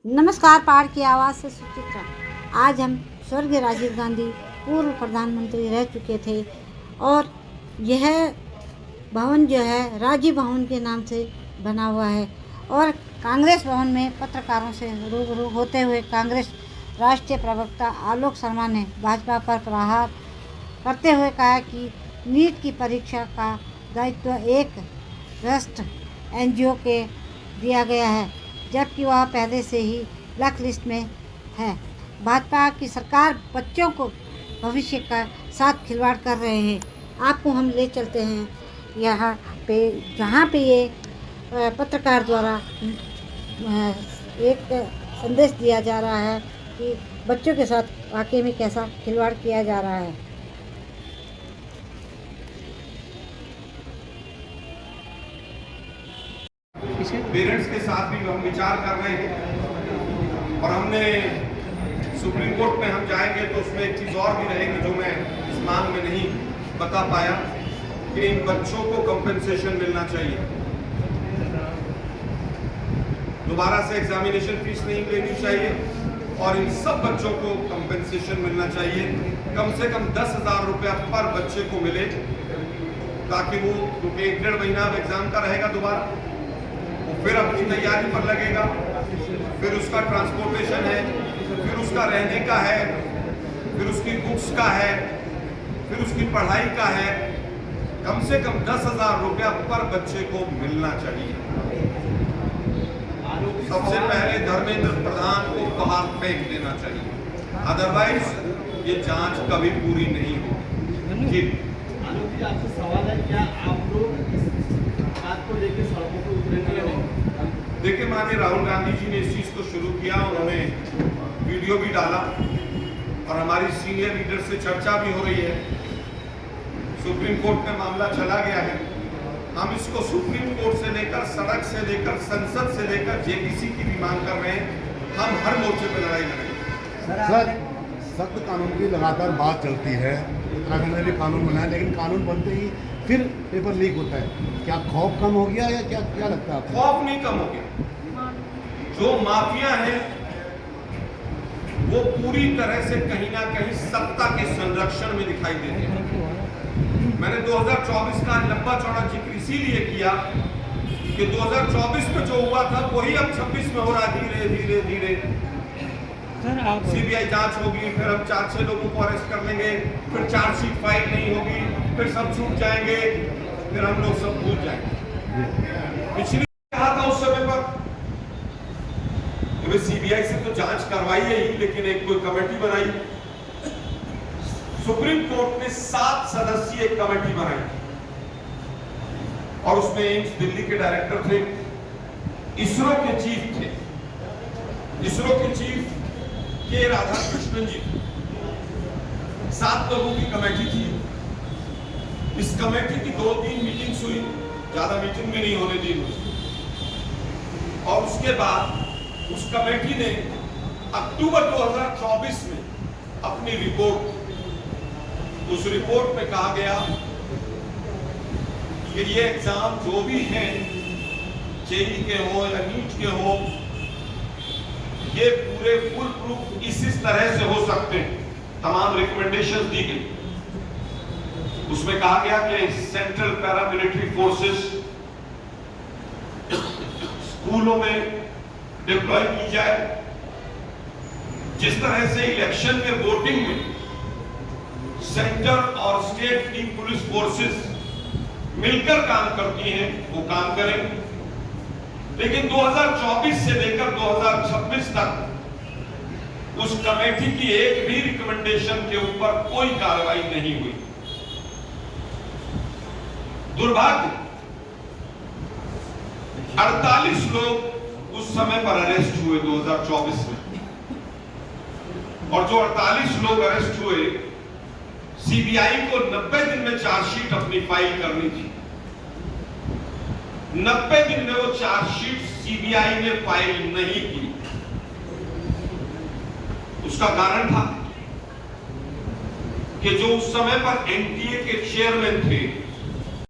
नमस्कार, पहाड़ की आवाज़ से सुचित्रा। आज हम स्वर्गीय राजीव गांधी पूर्व प्रधानमंत्री रह चुके थे और यह भवन जो है राजीव भवन के नाम से बना हुआ है। और कांग्रेस भवन में पत्रकारों से रूबरू होते हुए कांग्रेस राष्ट्रीय प्रवक्ता आलोक शर्मा ने भाजपा पर प्रहार करते हुए कहा कि नीट की परीक्षा का दायित्व एक भ्रष्ट NGO के दिया गया है, जबकि वह पहले से ही ब्लैक लिस्ट में है। भाजपा की सरकार बच्चों को भविष्य का साथ खिलवाड़ कर रहे हैं। आपको हम ले चलते हैं यहाँ पे, जहाँ पे ये पत्रकार द्वारा एक संदेश दिया जा रहा है कि बच्चों के साथ वाकई में कैसा खिलवाड़ किया जा रहा है। पेरेंट्स के साथ भी हम विचार कर रहे हैं और हमने सुप्रीम कोर्ट में हम जाएंगे तो उसमें एक चीज़ और भी रहेगी जो मैं इस मांग में नहीं बता पाया कि इन बच्चों को कंपेंसेशन मिलना चाहिए। दोबारा से एग्जामिनेशन फीस नहीं लेनी चाहिए और इन सब बच्चों को कंपेंसेशन मिलना चाहिए। कम से कम 10,000 रुपया पर बच्चे को मिले, ताकि वो, क्योंकि 1-1.5 महीना अब एग्जाम का रहेगा, दोबारा फिर अपनी तैयारी पर लगेगा, फिर उसका ट्रांसपोर्टेशन है, फिर उसका रहने का है, फिर उसकी बुक्स का है, फिर उसकी पढ़ाई का है। कम से कम 10,000 रुपया पर बच्चे को मिलना चाहिए। सबसे पहले धर्मेंद्र प्रधान को बाहर फेंक देना चाहिए, अदरवाइज ये जांच कभी पूरी नहीं होगी। जी आलोक जी, आपसे सवाल है, क्या आप लोग इस बात को लेकर सड़कों पर उतरेंगे या नहीं? देखिए, माननीय राहुल गांधी जी ने इस चीज़ को शुरू किया, उन्होंने वीडियो भी डाला और हमारी सीनियर लीडर से चर्चा भी हो रही है। सुप्रीम कोर्ट में मामला चला गया है। हम इसको सुप्रीम कोर्ट से लेकर, सड़क से लेकर, संसद से लेकर JPC की भी मांग कर रहे हैं। हम हर मोर्चे पर लड़ाई लड़ेंगे। सर, सख्त कानून की लगातार बात चलती है। उत्तराखंड में भी कानून बना है, लेकिन कानून बनते ही फिर पेपर लीक होता है। क्या खौफ कम हो गया या क्या लगता है आपको? खौफ नहीं कम हो गया। जो माफिया है वो पूरी तरह से कहीं ना कहीं सत्ता के संरक्षण में दिखाई देते हैं। मैंने 2024 का लंबा चौड़ा जिक्र इसीलिए किया कि 2024 में जो हुआ था वही अब 26 में हो रहा। धीरे धीरे धीरे CBI जांच होगी, फिर हम 4-6 लोगों को अरेस्ट कर लेंगे, फिर चार्जशीट फाइल नहीं होगी, फिर सब छूट जाएंगे, फिर हम लोग सब भूल जाएंगे। पिछली कहा था उस समय पर CBI से तो जांच करवाई है ही, लेकिन एक कोई कमेटी बनाई। सुप्रीम कोर्ट ने 7 सदस्यीय एक कमेटी बनाई और उसमें एम्स दिल्ली के डायरेक्टर थे, इसरो के चीफ थे, इसरो के चीफ के राधाकृष्णन जी, 7 लोगों की कमेटी थी। इस कमेटी की 2-3 मीटिंग्स हुई, ज्यादा मीटिंग भी नहीं होने दी और उसके बाद उस कमेटी ने अक्टूबर 2024 में अपनी रिपोर्ट, उस रिपोर्ट में कहा गया कि ये एग्जाम जो भी हैं, JEE के हो या नीट के हो, ये पूरे फुल प्रूफ इस तरह से हो सकते हैं। तमाम रिकमेंडेशंस दी गई। उसमें कहा गया कि सेंट्रल पैरामिलिट्री फोर्सेस स्कूलों में डिप्लॉय की जाए। जिस तरह से इलेक्शन में वोटिंग में सेंटर और स्टेट की पुलिस फोर्सेस मिलकर काम करती हैं, वो काम करें। लेकिन 2024 से लेकर 2026 तक उस कमेटी की एक भी रिकमेंडेशन के ऊपर कोई कार्रवाई नहीं हुई। दुर्भाग्य, 48 लोग उस समय पर अरेस्ट हुए 2024 में, और जो 48 लोग अरेस्ट हुए, CBI को 90 दिन में चार्जशीट अपनी फाइल करनी थी। 90 दिन में वो चार्जशीट CBI ने फाइल नहीं की। उसका कारण था कि जो उस समय पर NTA के चेयरमैन थे